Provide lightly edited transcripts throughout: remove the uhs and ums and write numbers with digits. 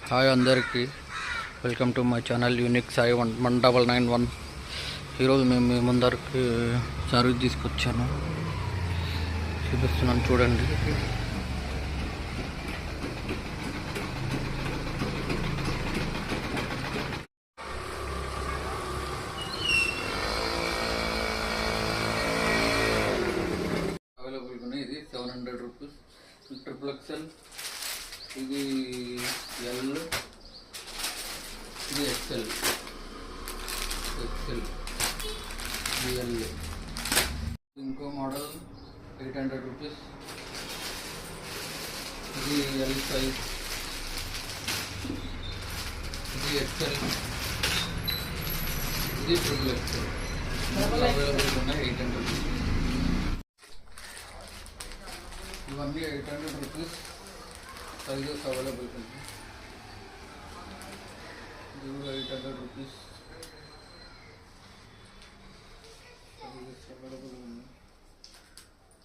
Hi అందరికీ welcome to my channel unique Sai 1991. ఈరోజు మేము మీ ముందరికి సర్వీస్ తీసుకొచ్చాను, చూపిస్తున్నాను చూడండి. అవైలబుల్గా ఉన్నాయి. ఇది 700 రూపీస్ ట్రిపుల్ ఎక్సెల్, ఇది ఎల్, ఇది ఎక్సెల్, ఇది ఎల్. ఇంకో మోడల్ 800 రూపీస్, ఇది ఎల్ సైజ్, ఇది ఎక్సెల్, ఇది ట్రిపుల్ ఎక్సెల్. అవైలబుల్గా ఉన్నాయి 800 రూపీస్. ఇవన్నీ 800 రూపీస్ సైజెస్ అవైలబుల్ ఉంది. ఇది కూడా 800 రూపీస్ సైజెస్ అవైలబుల్ ఉంది.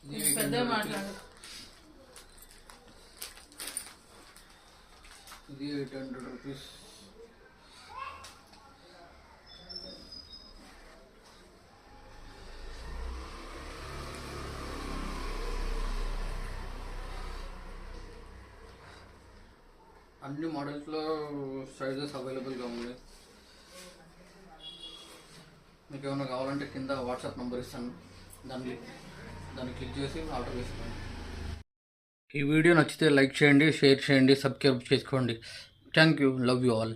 ఇది 800 రూపీస్. ఇది 800 రూపీస్. అన్ని మోడల్స్లో సైజెస్ అవైలబుల్గా ఉన్నాయి. మీకు ఏమైనా కావాలంటే కింద వాట్సాప్ నెంబర్ ఇస్తాను, దాన్ని క్లిక్ చేసి ఆర్డర్ చేసుకోండి. ఈ వీడియో నచ్చితే లైక్ చేయండి, షేర్ చేయండి, సబ్స్క్రైబ్ చేసుకోండి. Thank you, love you all.